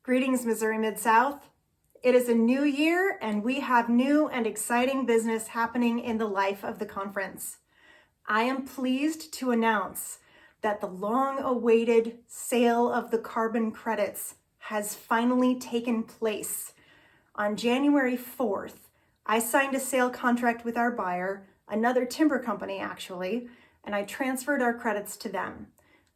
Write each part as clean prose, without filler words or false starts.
Greetings, Missouri Mid-South. It is a new year and we have new and exciting business happening in the life of the conference. I am pleased to announce that the long-awaited sale of the carbon credits has finally taken place. On January 4th, I signed a sale contract with our buyer, another timber company actually, and I transferred our credits to them.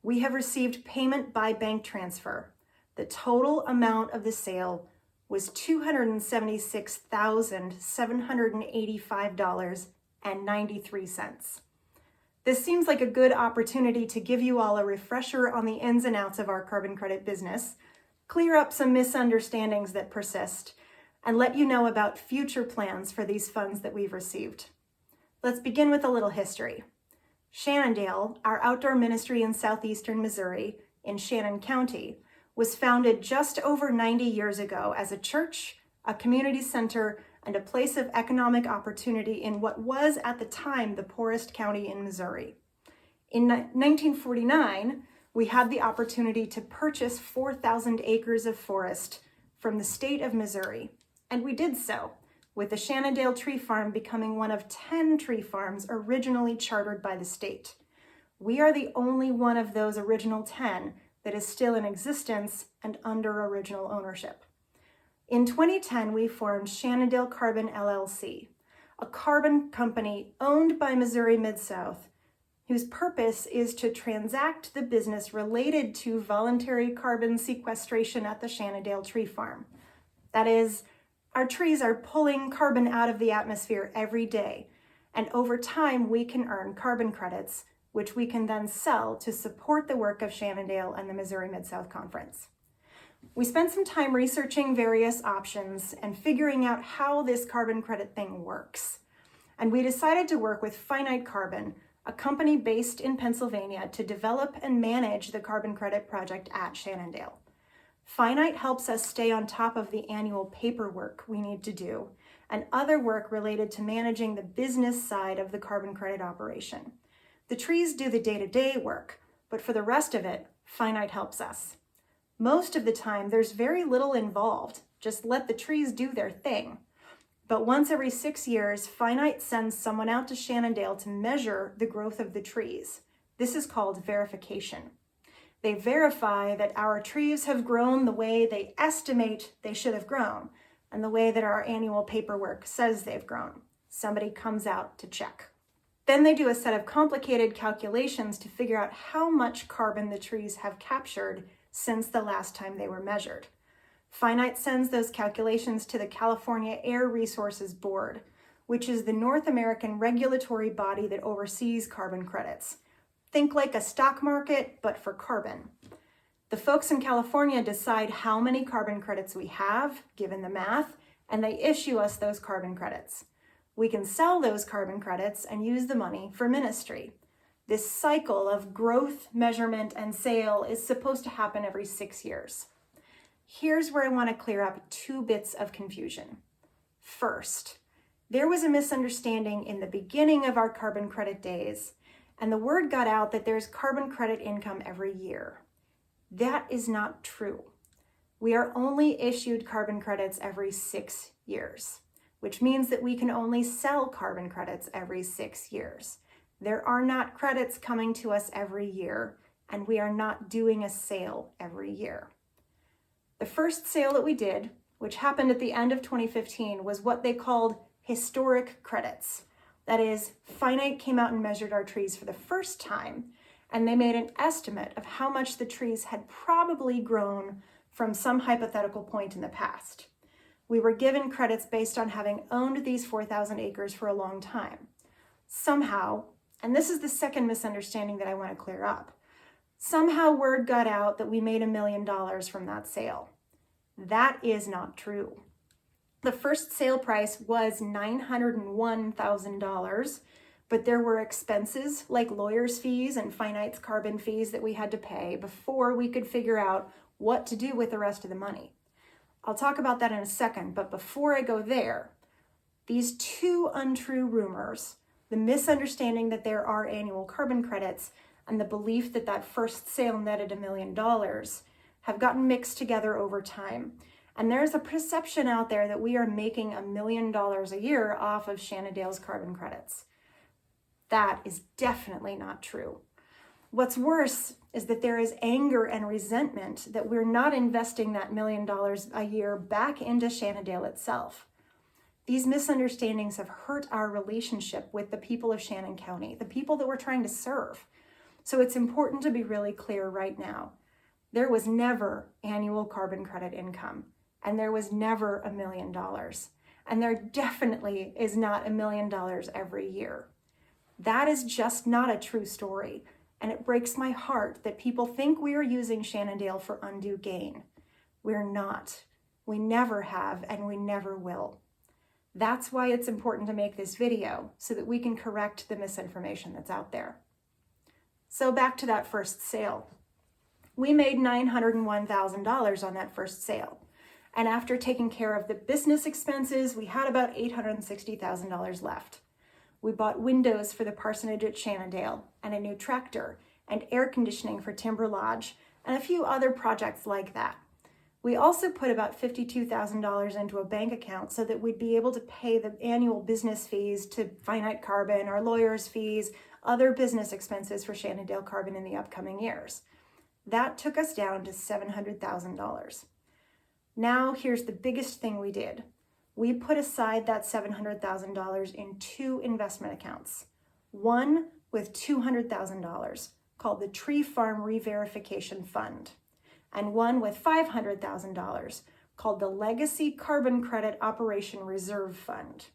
We have received payment by bank transfer. The total amount of the sale was $276,785.93. This seems like a good opportunity to give you all a refresher on the ins and outs of our carbon credit business, clear up some misunderstandings that persist, and let you know about future plans for these funds that we've received. Let's begin with a little history. Shannondale, our outdoor ministry in southeastern Missouri, in Shannon County, was founded just over 90 years ago as a church, a community center, and a place of economic opportunity in what was at the time the poorest county in Missouri. In 1949, we had the opportunity to purchase 4,000 acres of forest from the state of Missouri, and we did so, with the Shannondale Tree Farm becoming one of 10 tree farms originally chartered by the state. We are the only one of those original 10 that is still in existence and under original ownership. In 2010, we formed Shannondale Carbon LLC, a carbon company owned by Missouri Mid-South, whose purpose is to transact the business related to voluntary carbon sequestration at the Shannondale Tree Farm. That is, our trees are pulling carbon out of the atmosphere every day, and over time we can earn carbon credits, which we can then sell to support the work of Shannondale and the Missouri Mid-South Conference. We spent some time researching various options and figuring out how this carbon credit thing works. And we decided to work with Finite Carbon, a company based in Pennsylvania, to develop and manage the carbon credit project at Shannondale. Finite helps us stay on top of the annual paperwork we need to do and other work related to managing the business side of the carbon credit operation. The trees do the day-to-day work, but for the rest of it, Finite helps us. Most of the time, there's very little involved. Just let the trees do their thing. But once every 6 years, Finite sends someone out to Shannondale to measure the growth of the trees. This is called verification. They verify that our trees have grown the way they estimate they should have grown, and the way that our annual paperwork says they've grown. Somebody comes out to check. Then they do a set of complicated calculations to figure out how much carbon the trees have captured since the last time they were measured. Finite sends those calculations to the California Air Resources Board, which is the North American regulatory body that oversees carbon credits. Think like a stock market, but for carbon. The folks in California decide how many carbon credits we have, given the math, and they issue us those carbon credits. We can sell those carbon credits and use the money for ministry. This cycle of growth, measurement, and sale is supposed to happen every 6 years. Here's where I want to clear up 2 bits of confusion. First, there was a misunderstanding in the beginning of our carbon credit days, and the word got out that there's carbon credit income every year. That is not true. We are only issued carbon credits every 6 years. Which means that we can only sell carbon credits every 6 years. There are not credits coming to us every year, and we are not doing a sale every year. The first sale that we did, which happened at the end of 2015, was what they called historic credits. That is, Finite came out and measured our trees for the first time, and they made an estimate of how much the trees had probably grown from some hypothetical point in the past. We were given credits based on having owned these 4,000 acres for a long time. Somehow, and this is the second misunderstanding that I want to clear up, somehow word got out that we made $1 million from that sale. That is not true. The first sale price was $901,000, but there were expenses like lawyers' fees and Finite's carbon fees that we had to pay before we could figure out what to do with the rest of the money. I'll talk about that in a second, but before I go there, these 2 untrue rumors, the misunderstanding that there are annual carbon credits and the belief that that first sale netted $1 million, have gotten mixed together over time. And there's a perception out there that we are making $1 million a year off of Shannondale's carbon credits. That is definitely not true. What's worse is that there is anger and resentment that we're not investing that $1 million a year back into Shannondale itself. These misunderstandings have hurt our relationship with the people of Shannon County, the people that we're trying to serve. So it's important to be really clear right now. There was never annual carbon credit income, and there was never $1 million. And there definitely is not $1 million every year. That is just not a true story. And it breaks my heart that people think we are using Shannondale for undue gain. We're not. We never have, and we never will. That's why it's important to make this video, so that we can correct the misinformation that's out there. So back to that first sale. We made $901,000 on that first sale. And after taking care of the business expenses, we had about $860,000 left. We bought windows for the parsonage at Shannondale, and a new tractor, and air conditioning for Timber Lodge, and a few other projects like that. We also put about $52,000 into a bank account so that we'd be able to pay the annual business fees to Finite Carbon, our lawyers' fees, other business expenses for Shannondale Carbon in the upcoming years. That took us down to $700,000. Now here's the biggest thing we did. We put aside that $700,000 in two investment accounts. One with $200,000 called the Tree Farm Re-Verification Fund, and one with $500,000 called the Legacy Carbon Credit Operation Reserve Fund.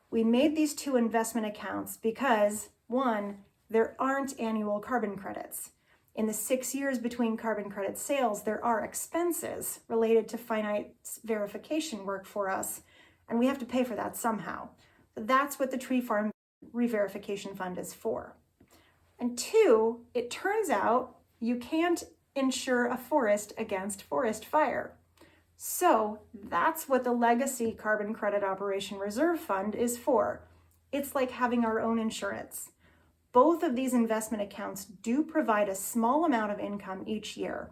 We made these two investment accounts because, one, there aren't annual carbon credits. In the 6 years between carbon credit sales, there are expenses related to finite verification work for us, and we have to pay for that somehow. That's what the Tree Farm Re-Verification Fund is for. And two, it turns out you can't insure a forest against forest fire. So that's what the Legacy Carbon Credit Operation Reserve Fund is for. It's like having our own insurance. Both of these investment accounts do provide a small amount of income each year.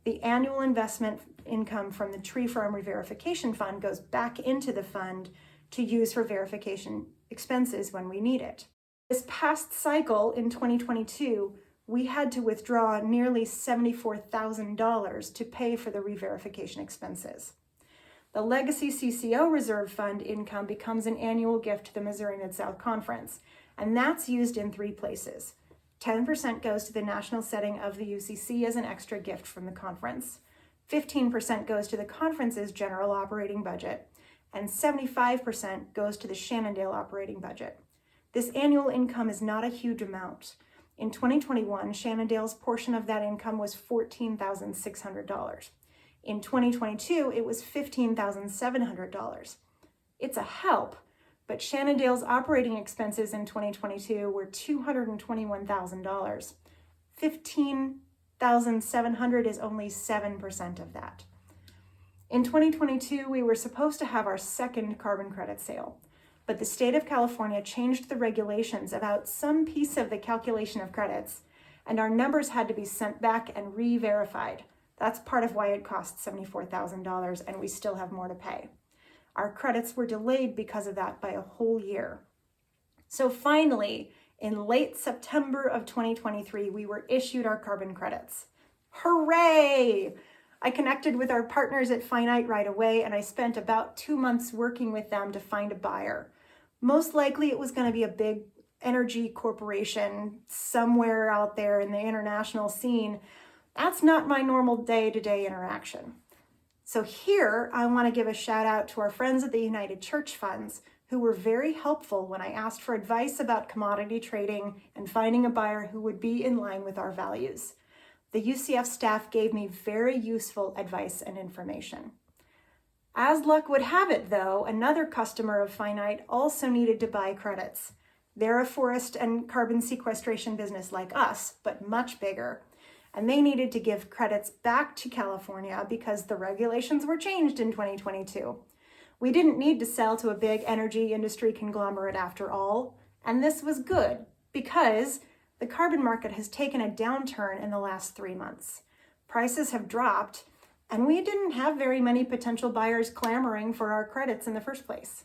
The annual investment income from the Tree Farm Re-Verification Fund goes back into the fund to use for verification expenses when we need it. This past cycle in 2022, we had to withdraw nearly $74,000 to pay for the re-verification expenses. The Legacy CCO Reserve Fund income becomes an annual gift to the Missouri Mid-South Conference, and that's used in three places. 10% goes to the national setting of the UCC as an extra gift from the conference. 15% goes to the conference's general operating budget, and 75% goes to the Shannondale operating budget. This annual income is not a huge amount. In 2021, Shannondale's portion of that income was $14,600. In 2022, it was $15,700. It's a help, but Shannondale's operating expenses in 2022 were $221,000. $15,700 is only 7% of that. In 2022, we were supposed to have our second carbon credit sale, but the state of California changed the regulations about some piece of the calculation of credits, and our numbers had to be sent back and re-verified. That's part of why it cost $74,000, and we still have more to pay. Our credits were delayed because of that by a whole year. So finally, in late September of 2023, we were issued our carbon credits. Hooray! I connected with our partners at Finite right away, and I spent about 2 months working with them to find a buyer. Most likely it was going to be a big energy corporation somewhere out there in the international scene. That's not my normal day-to-day interaction. So here, I want to give a shout out to our friends at the United Church Funds, who were very helpful when I asked for advice about commodity trading and finding a buyer who would be in line with our values. The UCF staff gave me very useful advice and information. As luck would have it, though, another customer of Finite also needed to buy credits. They're a forest and carbon sequestration business like us, but much bigger. And they needed to give credits back to California because the regulations were changed in 2022. We didn't need to sell to a big energy industry conglomerate after all, and this was good because the carbon market has taken a downturn in the last 3 months. Prices have dropped, and we didn't have very many potential buyers clamoring for our credits in the first place.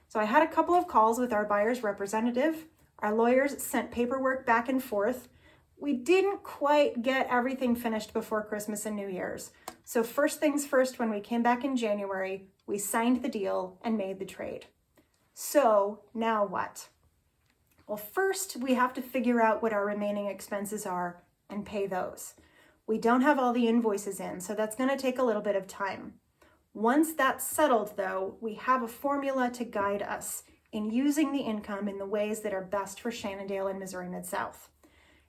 So I had a couple of calls with our buyer's representative. Our lawyers sent paperwork back and forth. We didn't quite get everything finished before Christmas and New Year's. So first things first, when we came back in January, we signed the deal and made the trade. So now what? Well, first we have to figure out what our remaining expenses are and pay those. We don't have all the invoices in, so that's going to take a little bit of time. Once that's settled, though, we have a formula to guide us in using the income in the ways that are best for Shannondale and Missouri Mid-South.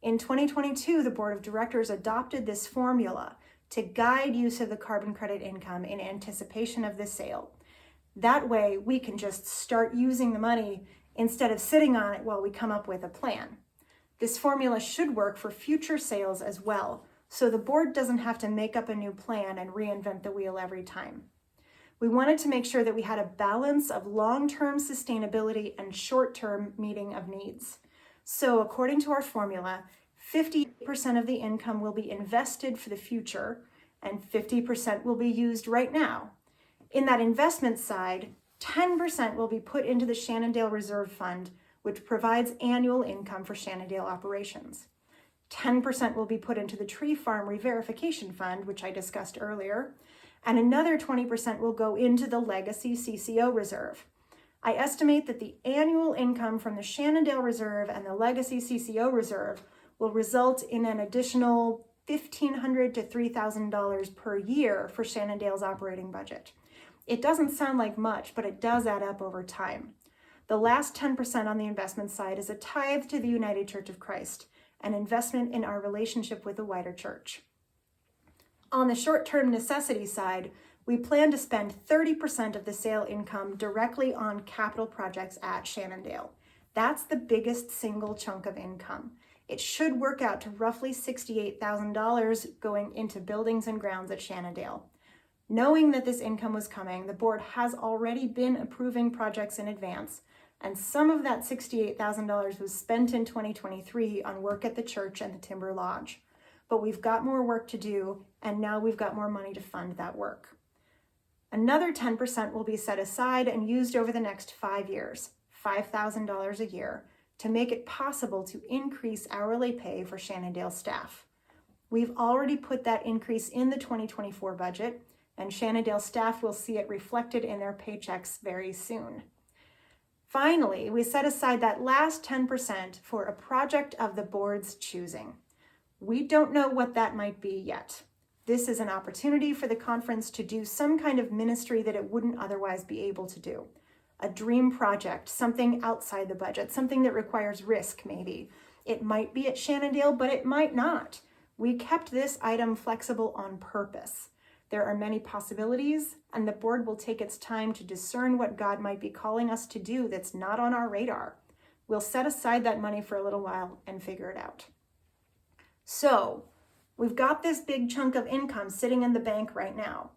In 2022, the Board of Directors adopted this formula to guide use of the carbon credit income in anticipation of the sale. That way, we can just start using the money instead of sitting on it while we come up with a plan. This formula should work for future sales as well, so the board doesn't have to make up a new plan and reinvent the wheel every time. We wanted to make sure that we had a balance of long-term sustainability and short-term meeting of needs. So according to our formula, 50% of the income will be invested for the future and 50% will be used right now. In that investment side, 10% will be put into the Shannondale Reserve Fund, which provides annual income for Shannondale operations. 10% will be put into the Tree Farm Reverification Fund, which I discussed earlier, and another 20% will go into the Legacy CCO Reserve. I estimate that the annual income from the Shannondale Reserve and the Legacy CCO Reserve will result in an additional $1,500 to $3,000 per year for Shannondale's operating budget. It doesn't sound like much, but it does add up over time. The last 10% on the investment side is a tithe to the United Church of Christ, an investment in our relationship with the wider church. On the short-term necessity side, we plan to spend 30% of the sale income directly on capital projects at Shannondale. That's the biggest single chunk of income. It should work out to roughly $68,000 going into buildings and grounds at Shannondale. Knowing that this income was coming, the board has already been approving projects in advance, and some of that $68,000 was spent in 2023 on work at the church and the Timber Lodge. But we've got more work to do, and now we've got more money to fund that work. Another 10% will be set aside and used over the next 5 years, $5,000 a year, to make it possible to increase hourly pay for Shannondale staff. We've already put that increase in the 2024 budget, and Shannondale staff will see it reflected in their paychecks very soon. Finally, we set aside that last 10% for a project of the board's choosing. We don't know what that might be yet. This is an opportunity for the conference to do some kind of ministry that it wouldn't otherwise be able to do. A dream project, something outside the budget, something that requires risk maybe. It might be at Shannondale, but it might not. We kept this item flexible on purpose. There are many possibilities, and the board will take its time to discern what God might be calling us to do that's not on our radar. We'll set aside that money for a little while and figure it out. So, we've got this big chunk of income sitting in the bank right now.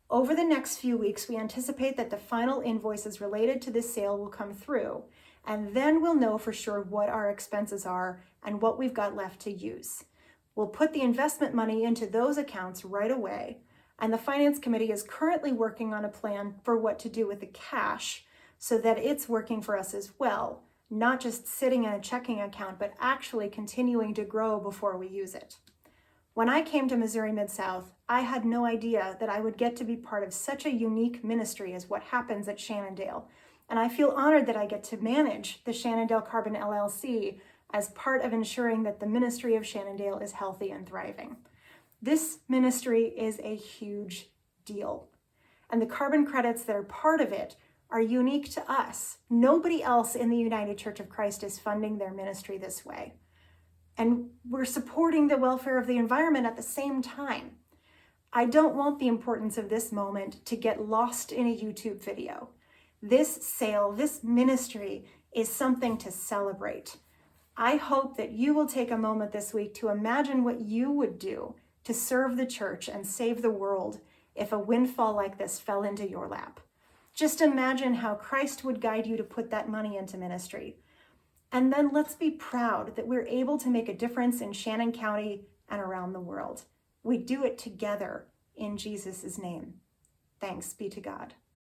Over the next few weeks, we anticipate that the final invoices related to this sale will come through, and then we'll know for sure what our expenses are and what we've got left to use. We'll put the investment money into those accounts right away, and the Finance Committee is currently working on a plan for what to do with the cash so that it's working for us as well, not just sitting in a checking account, but actually continuing to grow before we use it. When I came to Missouri Mid-South, I had no idea that I would get to be part of such a unique ministry as what happens at Shannondale, and I feel honored that I get to manage the Shannondale Carbon LLC as part of ensuring that the ministry of Shannondale is healthy and thriving. This ministry is a huge deal, and the carbon credits that are part of it are unique to us. Nobody else in the United Church of Christ is funding their ministry this way. And we're supporting the welfare of the environment at the same time. I don't want the importance of this moment to get lost in a YouTube video. This sale, this ministry is something to celebrate. I hope that you will take a moment this week to imagine what you would do to serve the church and save the world if a windfall like this fell into your lap. Just imagine how Christ would guide you to put that money into ministry. And then let's be proud that we're able to make a difference in Shannon County and around the world. We do it together in Jesus' name. Thanks be to God.